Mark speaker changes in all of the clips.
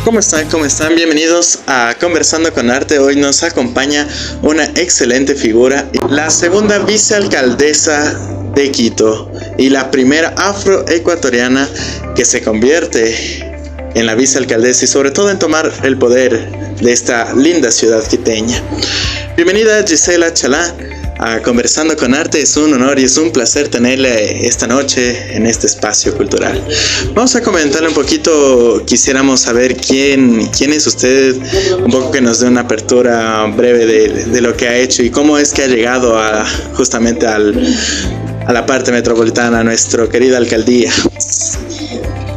Speaker 1: ¿Cómo están? ¿Cómo están? Bienvenidos a Conversando con Arte. Hoy nos acompaña una excelente figura, la segunda vicealcaldesa de Quito y la primera afroecuatoriana que se convierte en la vicealcaldesa y sobre todo en tomar el poder de esta linda ciudad quiteña. Bienvenida Gisela Chalá a Conversando con Arte. Es un honor y es un placer tenerla esta noche en este espacio cultural. Vamos a comentarle un poquito, quisiéramos saber quién es usted, un poco que nos dé una apertura breve de lo que ha hecho y cómo es que ha llegado justamente a la parte metropolitana, a nuestra querida alcaldía.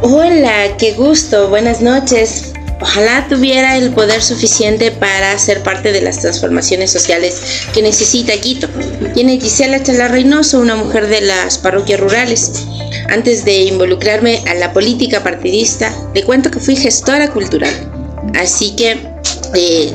Speaker 2: Hola, qué gusto, buenas noches. Ojalá tuviera el poder suficiente para ser parte de las transformaciones sociales que necesita Quito. Tiene Gisela Chalá Reynoso, una mujer de las parroquias rurales. Antes de involucrarme a la política partidista, le cuento que fui gestora cultural. Así que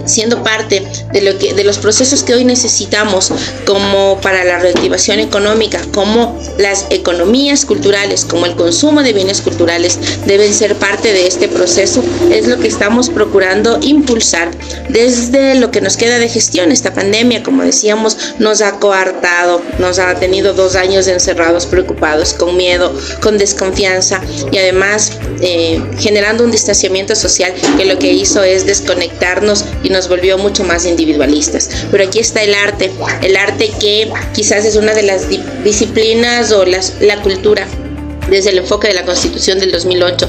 Speaker 2: siendo parte de los procesos que hoy necesitamos, como para la reactivación económica, como las economías culturales, como el consumo de bienes culturales deben ser parte de este proceso, es lo que estamos procurando impulsar desde lo que nos queda de gestión. Esta pandemia, como decíamos, nos ha coartado, nos ha tenido 2 años encerrados, preocupados, con miedo, con desconfianza y además generando un distanciamiento social que lo que hizo es desconectarnos y nos volvió mucho más individualistas. Pero aquí está el arte que quizás es una de las disciplinas o la cultura desde el enfoque de la Constitución del 2008.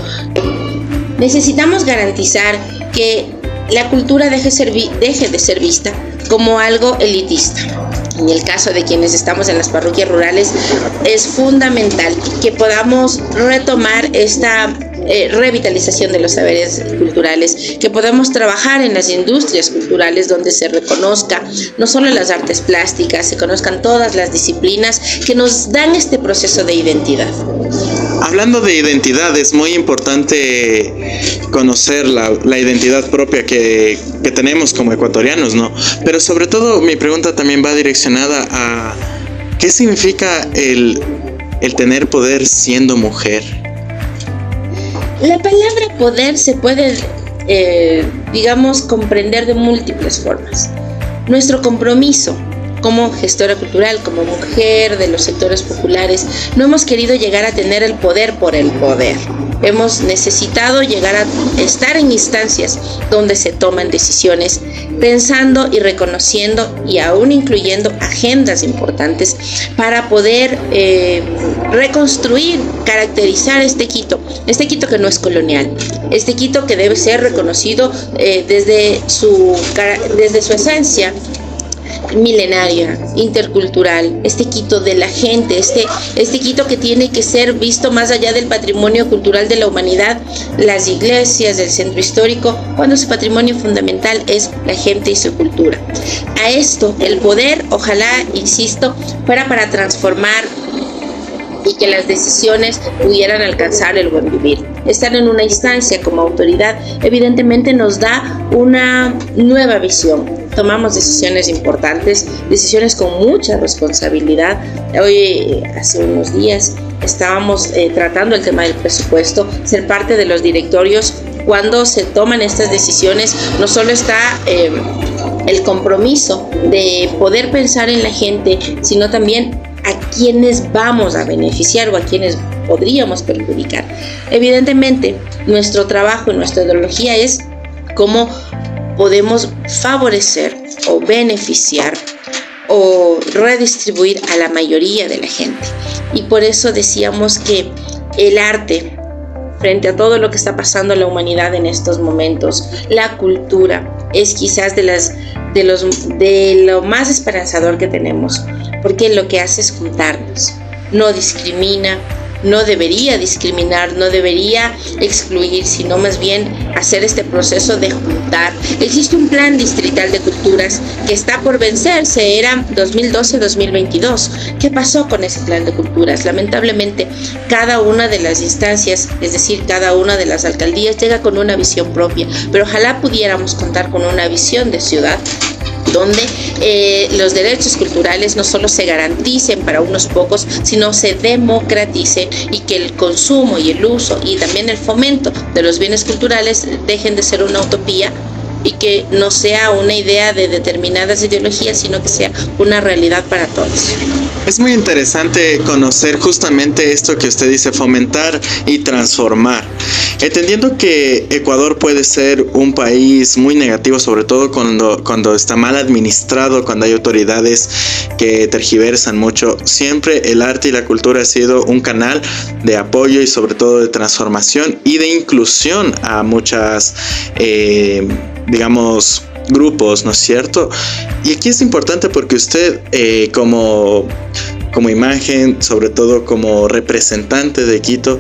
Speaker 2: Necesitamos garantizar que la cultura deje de ser vista como algo elitista. En el caso de quienes estamos en las parroquias rurales, es fundamental que podamos retomar esta revitalización de los saberes culturales, que podamos trabajar en las industrias culturales donde se reconozca no solo las artes plásticas, se conozcan todas las disciplinas que nos dan este proceso de identidad.
Speaker 1: Hablando de identidad, es muy importante conocer la identidad propia que tenemos como ecuatorianos, ¿no? Pero sobre todo mi pregunta también va direccionada a ¿qué significa el tener poder siendo mujer?
Speaker 2: La palabra poder se puede, comprender de múltiples formas. Nuestro compromiso como gestora cultural, como mujer de los sectores populares, no hemos querido llegar a tener el poder por el poder. Hemos necesitado llegar a estar en instancias donde se toman decisiones pensando y reconociendo y aún incluyendo agendas importantes para poder reconstruir, caracterizar este Quito que no es colonial, este Quito que debe ser reconocido desde su esencia milenaria, intercultural, este Quito de la gente, este Quito que tiene que ser visto más allá del patrimonio cultural de la humanidad, las iglesias, el centro histórico, cuando su patrimonio fundamental es la gente y su cultura. A esto, el poder, ojalá, insisto, fuera para transformar y que las decisiones pudieran alcanzar el buen vivir. Estar en una instancia como autoridad evidentemente nos da una nueva visión. Tomamos decisiones importantes, decisiones con mucha responsabilidad. Hoy, hace unos días, estábamos tratando el tema del presupuesto. Ser parte de los directorios cuando se toman estas decisiones, no solo está el compromiso de poder pensar en la gente, sino también a quienes vamos a beneficiar o a quienes podríamos perjudicar. Evidentemente, nuestro trabajo y nuestra ideología es cómo podemos favorecer o beneficiar o redistribuir a la mayoría de la gente. Y por eso decíamos que el arte, frente a todo lo que está pasando en la humanidad en estos momentos, la cultura es quizás de lo más esperanzador que tenemos, porque lo que hace es juntarnos, no discrimina, no debería discriminar, no debería excluir, sino más bien hacer este proceso de juntar. Existe un plan distrital de culturas que está por vencerse, era 2012-2022. ¿Qué pasó con ese plan de culturas? Lamentablemente, cada una de las instancias, es decir, cada una de las alcaldías llega con una visión propia, pero ojalá pudiéramos contar con una visión de ciudad donde los derechos culturales no solo se garanticen para unos pocos, sino se democraticen, y que el consumo y el uso y también el fomento de los bienes culturales dejen de ser una utopía y que no sea una idea de determinadas ideologías, sino que sea una realidad para todos.
Speaker 1: Es muy interesante conocer justamente esto que usted dice, fomentar y transformar. Entendiendo que Ecuador puede ser un país muy negativo, sobre todo cuando está mal administrado, cuando hay autoridades que tergiversan mucho, siempre el arte y la cultura ha sido un canal de apoyo y sobre todo de transformación y de inclusión a muchas, digamos, grupos, ¿no es cierto? Y aquí es importante porque usted como imagen, sobre todo como representante de Quito,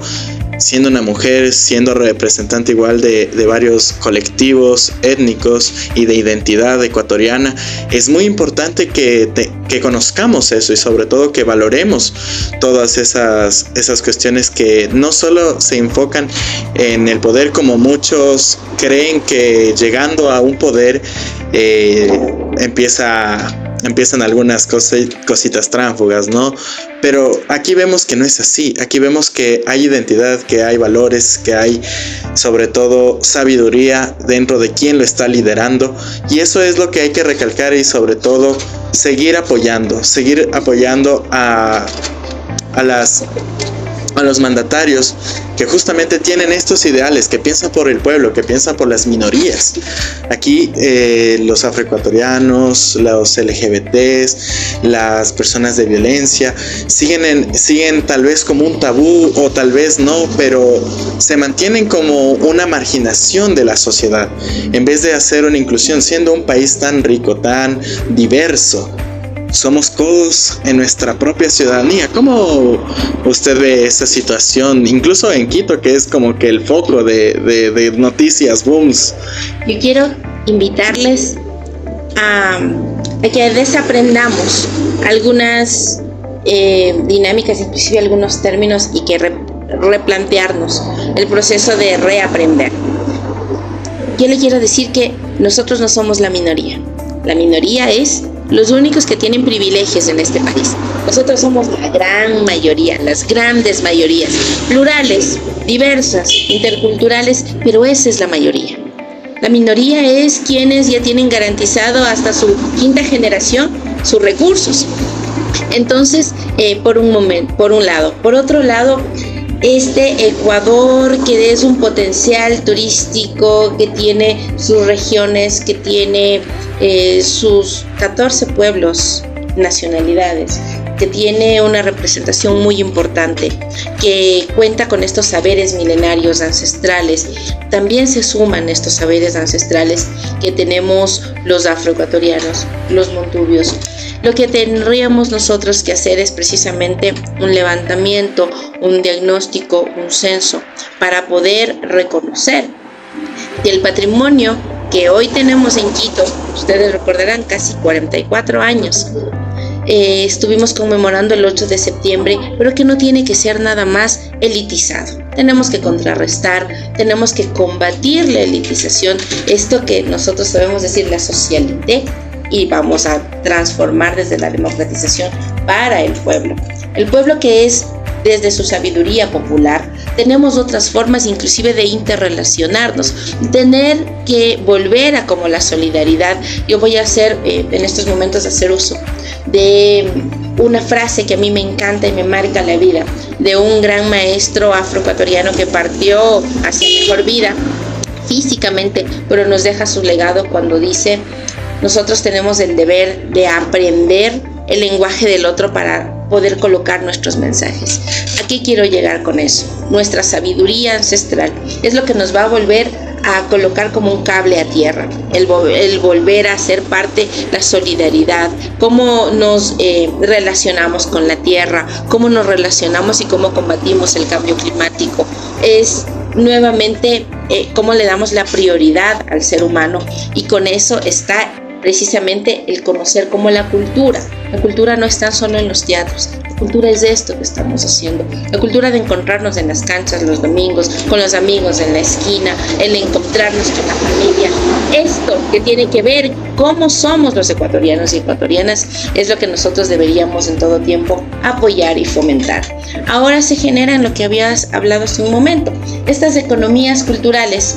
Speaker 1: siendo una mujer, siendo representante igual de varios colectivos étnicos y de identidad ecuatoriana, es muy importante que conozcamos eso y sobre todo que valoremos todas esas cuestiones que no solo se enfocan en el poder, como muchos creen que llegando a un poder empiezan algunas cositas tránsfugas, ¿no? Pero aquí vemos que no es así. Aquí vemos que hay identidad, que hay valores, que hay sobre todo sabiduría dentro de quien lo está liderando, y eso es lo que hay que recalcar y sobre todo seguir apoyando a los mandatarios que justamente tienen estos ideales, que piensan por el pueblo, que piensan por las minorías. Aquí los afroecuatorianos, los LGBTs, las personas de violencia siguen tal vez como un tabú o tal vez no, pero se mantienen como una marginación de la sociedad en vez de hacer una inclusión, siendo un país tan rico, tan diverso. Somos todos en nuestra propia ciudadanía. ¿Cómo usted ve esa situación? Incluso en Quito, que es como que el foco de noticias, booms.
Speaker 2: Yo quiero invitarles a que desaprendamos algunas dinámicas, inclusive algunos términos, y que replantearnos el proceso de reaprender. Yo le quiero decir que nosotros no somos la minoría. La minoría es los únicos que tienen privilegios en este país. Nosotros somos la gran mayoría, las grandes mayorías, plurales, diversas, interculturales, pero esa es la mayoría. La minoría es quienes ya tienen garantizado hasta su quinta generación sus recursos. Entonces, por un lado. Por otro lado, este Ecuador, que es un potencial turístico, que tiene sus regiones, que tiene sus 14 pueblos, nacionalidades, que tiene una representación muy importante, que cuenta con estos saberes milenarios ancestrales. También se suman estos saberes ancestrales que tenemos los afroecuatorianos, los montubios. Lo que tendríamos nosotros que hacer es precisamente un levantamiento, un diagnóstico, un censo, para poder reconocer que el patrimonio que hoy tenemos en Quito, ustedes recordarán, casi 44 años, estuvimos conmemorando el 8 de septiembre, pero que no tiene que ser nada más elitizado. Tenemos que contrarrestar, tenemos que combatir la elitización, esto que nosotros sabemos decir la socialité, y vamos a transformar desde la democratización para el pueblo. El pueblo que es desde su sabiduría popular. Tenemos otras formas inclusive de interrelacionarnos, tener que volver a como la solidaridad. Yo voy a hacer en estos momentos hacer uso de una frase que a mí me encanta y me marca la vida, de un gran maestro afroecuatoriano que partió hacia mejor vida físicamente, pero nos deja su legado cuando dice: nosotros tenemos el deber de aprender el lenguaje del otro para poder colocar nuestros mensajes. ¿A qué quiero llegar con eso? Nuestra sabiduría ancestral es lo que nos va a volver a colocar como un cable a tierra, el volver a ser parte, la solidaridad, cómo nos relacionamos con la tierra, cómo nos relacionamos y cómo combatimos el cambio climático. Es nuevamente cómo le damos la prioridad al ser humano, y con eso está precisamente el conocer cómo la cultura no está solo en los teatros, la Cultura es esto que estamos haciendo. La cultura de encontrarnos en las canchas los domingos, con los amigos en la esquina, el encontrarnos con la familia. Esto que tiene que ver cómo somos los ecuatorianos y ecuatorianas es lo que nosotros deberíamos en todo tiempo apoyar y fomentar. Ahora se genera en lo que habías hablado hace un momento, estas economías culturales.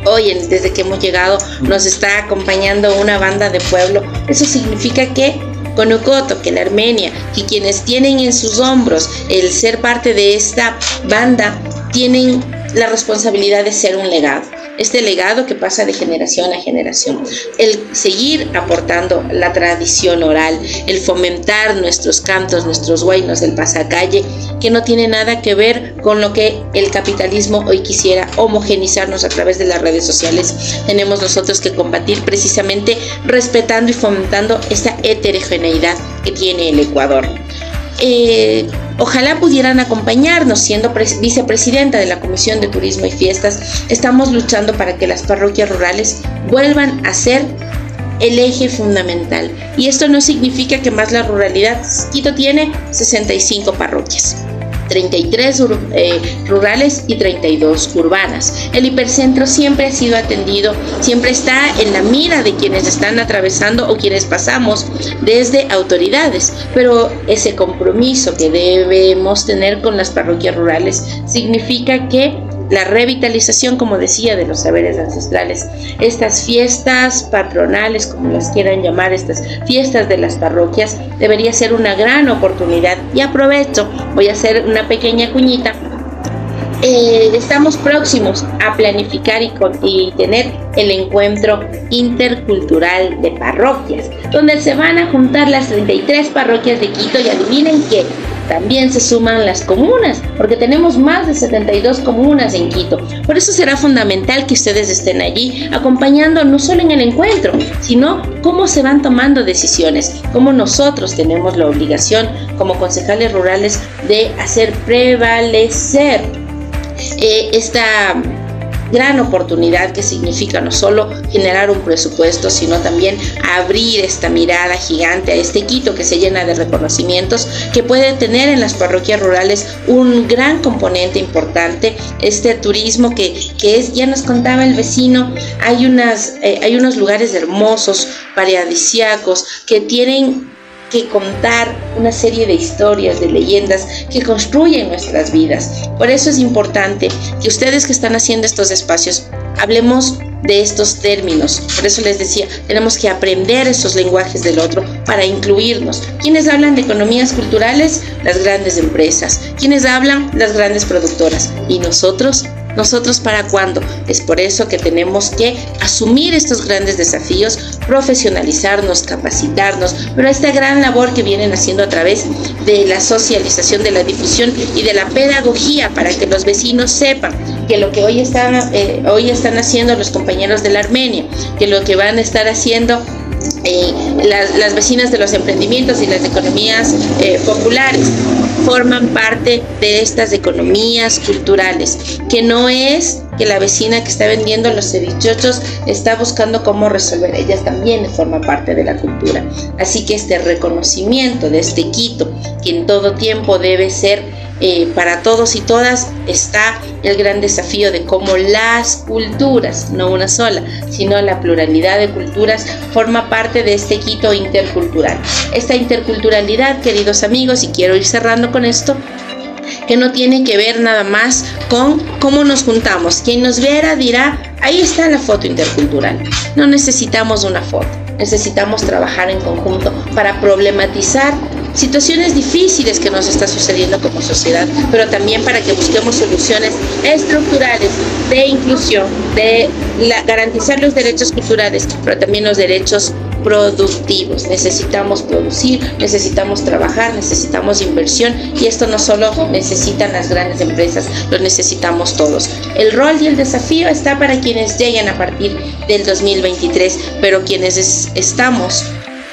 Speaker 2: Hoy, desde que hemos llegado, nos está acompañando una banda de pueblo. Eso significa que Conocoto, que la Armenia, que quienes tienen en sus hombros el ser parte de esta banda, tienen la responsabilidad de ser un legado. Este legado que pasa de generación a generación, el seguir aportando la tradición oral, el fomentar nuestros cantos, nuestros huaynos del pasacalle, que no tiene nada que ver con lo que el capitalismo hoy quisiera homogenizarnos a través de las redes sociales. Tenemos nosotros que combatir precisamente respetando y fomentando esta heterogeneidad que tiene el Ecuador. Ojalá pudieran acompañarnos. Siendo vicepresidenta de la Comisión de Turismo y Fiestas, estamos luchando para que las parroquias rurales vuelvan a ser el eje fundamental. Y esto no significa que más la ruralidad. Quito tiene 65 parroquias, 33 rurales y 32 urbanas. El hipercentro siempre ha sido atendido, siempre está en la mira de quienes están atravesando o quienes pasamos desde autoridades, pero ese compromiso que debemos tener con las parroquias rurales significa que la revitalización, como decía, de los saberes ancestrales, estas fiestas patronales, como las quieran llamar, estas fiestas de las parroquias, debería ser una gran oportunidad. Y aprovecho, voy a hacer una pequeña cuñita. Estamos próximos a planificar y tener el encuentro intercultural de parroquias, donde se van a juntar las 33 parroquias de Quito, y adivinen qué, también se suman las comunas, porque tenemos más de 72 comunas en Quito. Por eso será fundamental que ustedes estén allí acompañando no solo en el encuentro, sino cómo se van tomando decisiones, cómo nosotros tenemos la obligación como concejales rurales de hacer prevalecer esta gran oportunidad que significa no solo generar un presupuesto, sino también abrir esta mirada gigante a este Quito que se llena de reconocimientos, que puede tener en las parroquias rurales un gran componente importante, este turismo que es, ya nos contaba el vecino, hay unos lugares hermosos, paradisíacos, que tienen que contar una serie de historias, de leyendas que construyen nuestras vidas. Por eso es importante que ustedes que están haciendo estos espacios hablemos de estos términos. Por eso les decía, tenemos que aprender esos lenguajes del otro para incluirnos. ¿Quiénes hablan de economías culturales? Las grandes empresas. ¿Quiénes hablan? Las grandes productoras. ¿Y nosotros? ¿Nosotros para cuándo? Es por eso que tenemos que asumir estos grandes desafíos, profesionalizarnos, capacitarnos, pero esta gran labor que vienen haciendo a través de la socialización, de la difusión y de la pedagogía, para que los vecinos sepan que lo que hoy están haciendo los compañeros de la Armenia, que lo que van a estar haciendo las vecinas de los emprendimientos y las economías populares forman parte de estas economías culturales, que no es que la vecina que está vendiendo los cevichochos está buscando cómo resolver, ellas también forman parte de la cultura. Así que este reconocimiento de este Quito, que en todo tiempo debe ser para todos y todas, está el gran desafío de cómo las culturas, no una sola, sino la pluralidad de culturas, forma parte de este Quito intercultural. Esta interculturalidad, queridos amigos, y quiero ir cerrando con esto, que no tiene que ver nada más con cómo nos juntamos. Quien nos viera dirá, ahí está la foto intercultural. No necesitamos una foto, necesitamos trabajar en conjunto para problematizar situaciones difíciles que nos está sucediendo como sociedad, pero también para que busquemos soluciones estructurales de inclusión, de garantizar los derechos culturales, pero también los derechos productivos. Necesitamos producir, necesitamos trabajar, necesitamos inversión, y esto no solo necesitan las grandes empresas, lo necesitamos todos. El rol y el desafío está para quienes lleguen a partir del 2023, pero quienes estamos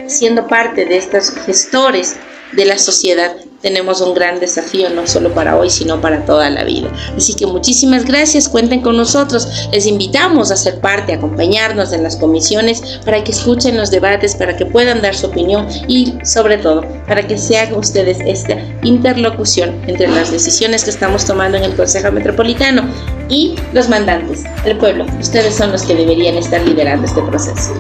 Speaker 2: siendo parte de estos gestores de la sociedad, tenemos un gran desafío, no solo para hoy, sino para toda la vida. Así que muchísimas gracias, cuenten con nosotros. Les invitamos a ser parte, a acompañarnos en las comisiones para que escuchen los debates, para que puedan dar su opinión y sobre todo para que se hagan ustedes esta interlocución entre las decisiones que estamos tomando en el Consejo Metropolitano y los mandantes, el pueblo. Ustedes son los que deberían estar liderando este proceso.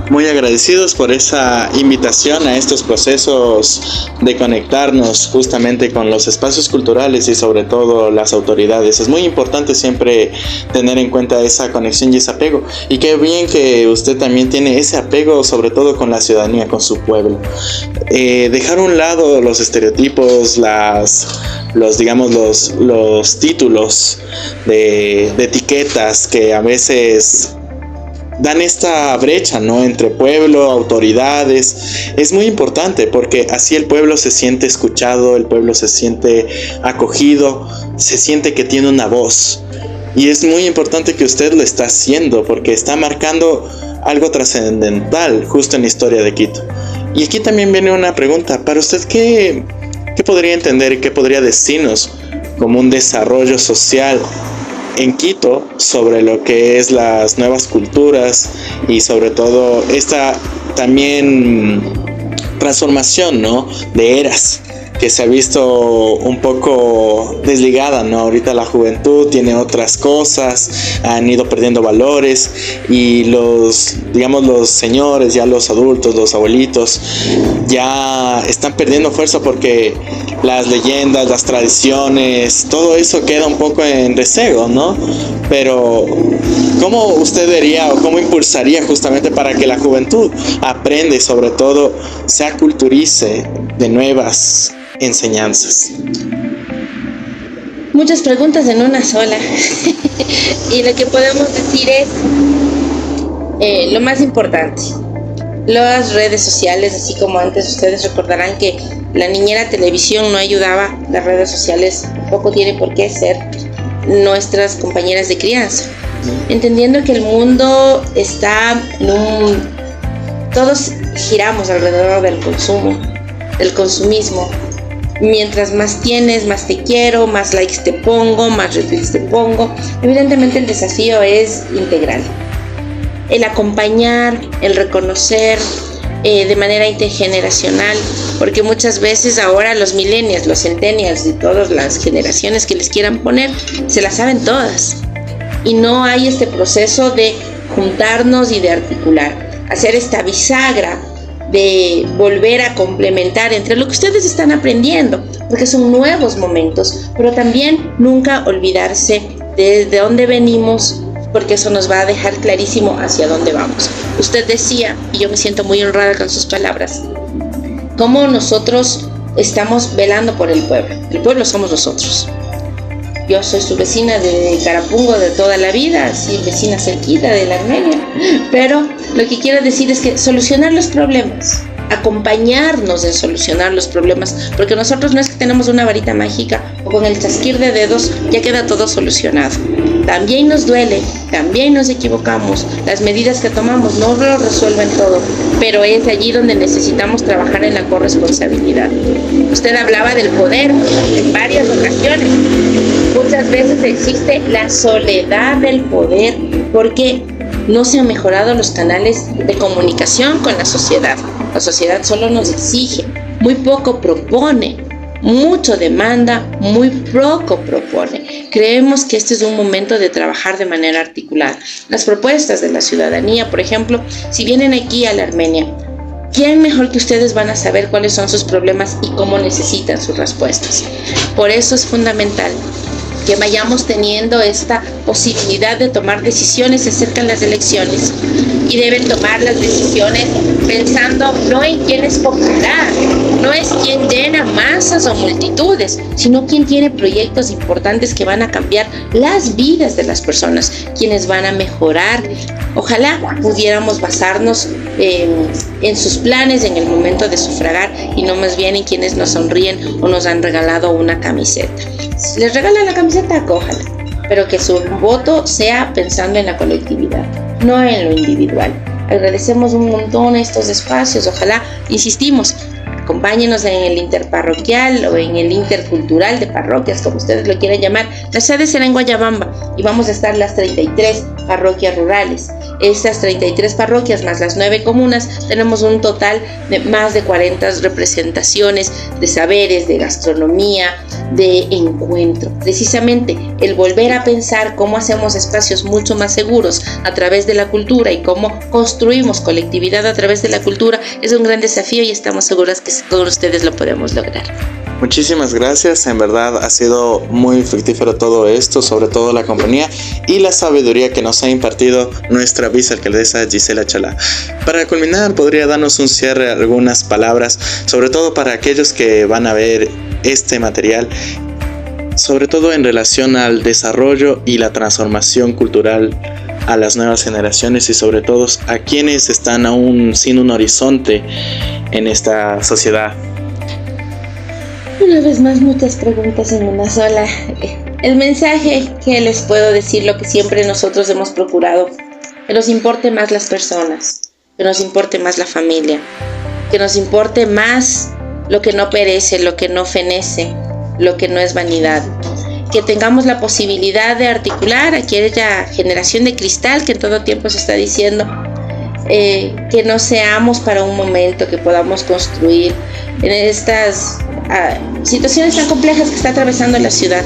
Speaker 1: Muy agradecidos por esa invitación a estos procesos de conectarnos justamente con los espacios culturales y sobre todo las autoridades. Es muy importante siempre tener en cuenta esa conexión y ese apego. Y qué bien que usted también tiene ese apego sobre todo con la ciudadanía, con su pueblo. Dejar a un lado los estereotipos, los títulos de etiquetas que a veces dan esta brecha, ¿no?, entre pueblo, autoridades. Es muy importante porque así el pueblo se siente escuchado, el pueblo se siente acogido, se siente que tiene una voz. Y es muy importante que usted lo está haciendo porque está marcando algo trascendental justo en la historia de Quito. Y aquí también viene una pregunta. Para usted, ¿qué podría entender y qué podría decirnos como un desarrollo social en Quito sobre lo que es las nuevas culturas y sobre todo esta también transformación, ¿no?, de eras que se ha visto un poco desligada, ¿no? Ahorita la juventud tiene otras cosas, han ido perdiendo valores y los señores, ya los adultos, los abuelitos, ya están perdiendo fuerza porque las leyendas, las tradiciones, todo eso queda un poco en rezago, ¿no? Pero ¿cómo usted diría o cómo impulsaría justamente para que la juventud aprenda y sobre todo se aculturice de nuevas enseñanzas?
Speaker 2: Muchas preguntas en una sola. Y lo que podemos decir es lo más importante: las redes sociales. Así como antes ustedes recordarán que la niñera televisión no ayudaba, las redes sociales tampoco tienen por qué ser nuestras compañeras de crianza, entendiendo que el mundo está todos giramos alrededor del consumo, del consumismo. Mientras más tienes, más te quiero, más likes te pongo, más retweets te pongo. Evidentemente el desafío es integral. El acompañar, el reconocer de manera intergeneracional, porque muchas veces ahora los millennials, los centennials y todas las generaciones que les quieran poner, se las saben todas. Y no hay este proceso de juntarnos y de articular, hacer esta bisagra, de volver a complementar entre lo que ustedes están aprendiendo, porque son nuevos momentos, pero también nunca olvidarse de dónde venimos, porque eso nos va a dejar clarísimo hacia dónde vamos. Usted decía, y yo me siento muy honrada con sus palabras, cómo nosotros estamos velando por el pueblo somos nosotros. Yo soy su vecina de Carapungo de toda la vida, sí, vecina cerquita de la Armenia, pero lo que quiero decir es que solucionar los problemas, acompañarnos en solucionar los problemas, porque nosotros no es que tenemos una varita mágica o con el chasquir de dedos ya queda todo solucionado. También nos duele, también nos equivocamos, las medidas que tomamos no lo resuelven todo, pero es allí donde necesitamos trabajar en la corresponsabilidad. Usted hablaba del poder en varias ocasiones. Muchas veces existe la soledad del poder porque no se han mejorado los canales de comunicación con la sociedad. La sociedad solo nos exige, muy poco propone, mucho demanda, muy poco propone. Creemos que este es un momento de trabajar de manera articulada. Las propuestas de la ciudadanía, por ejemplo, si vienen aquí a la Armenia, ¿quién mejor que ustedes van a saber cuáles son sus problemas y cómo necesitan sus respuestas? Por eso es fundamental que vayamos teniendo esta posibilidad de tomar decisiones. Se acercan las elecciones y deben tomar las decisiones pensando no en quién es popular, no es quién llena masas o multitudes, sino quién tiene proyectos importantes que van a cambiar las vidas de las personas, quienes van a mejorar. Ojalá pudiéramos basarnos en sus planes en el momento de sufragar y no más bien en quienes nos sonríen o nos han regalado una camiseta. Si les regalan la camiseta, acójala, pero que su voto sea pensando en la colectividad, no en lo individual. Agradecemos un montón estos espacios. Ojalá, insistimos, Acompáñenos en el interparroquial o en el intercultural de parroquias, como ustedes lo quieran llamar. La sede será en Guayabamba y vamos a estar las 33 parroquias rurales. Estas 33 parroquias más las 9 comunas, tenemos un total de más de 40 representaciones de saberes, de gastronomía, de encuentro. Precisamente el volver a pensar cómo hacemos espacios mucho más seguros a través de la cultura y cómo construimos colectividad a través de la cultura es un gran desafío y estamos seguras que con ustedes lo podemos lograr.
Speaker 1: Muchísimas gracias, en verdad ha sido muy fructífero todo esto, sobre todo la compañía y la sabiduría que nos ha impartido nuestra vicealcaldesa Gisela Chalá. Para culminar, ¿podría darnos un cierre, algunas palabras, sobre todo para aquellos que van a ver este material, sobre todo en relación al desarrollo y la transformación cultural a las nuevas generaciones y sobre todo a quienes están aún sin un horizonte en esta sociedad?
Speaker 2: Una vez más, muchas preguntas en una sola. El mensaje que les puedo decir, lo que siempre nosotros hemos procurado, que nos importe más las personas, que nos importe más la familia, que nos importe más lo que no perece, lo que no fenece, lo que no es vanidad. Que tengamos la posibilidad de articular aquella generación de cristal que en todo tiempo se está diciendo, que no seamos para un momento, que podamos construir en estas situaciones tan complejas que está atravesando la ciudad,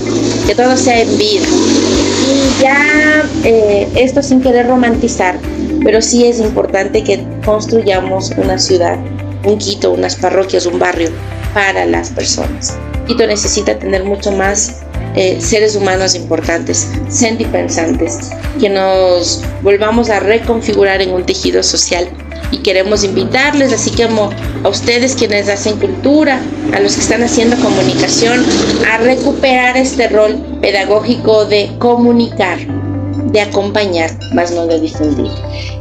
Speaker 2: que todo sea en vida. Y ya esto sin querer romantizar, pero sí es importante que construyamos una ciudad, un Quito, unas parroquias, un barrio para las personas. Quito necesita tener mucho más seres humanos importantes, sentipensantes, que nos volvamos a reconfigurar en un tejido social. Y queremos invitarles, así como a ustedes quienes hacen cultura, a los que están haciendo comunicación, a recuperar este rol pedagógico de comunicar, de acompañar, más no de difundir.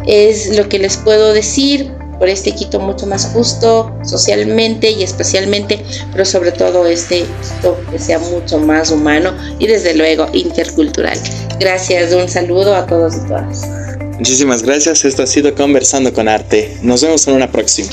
Speaker 2: Es lo que les puedo decir por este Quito mucho más justo socialmente y espacialmente, pero sobre todo este Quito que sea mucho más humano y desde luego intercultural. Gracias, un saludo a todos y todas.
Speaker 1: Muchísimas gracias, esto ha sido Conversando con Arte. Nos vemos en una próxima.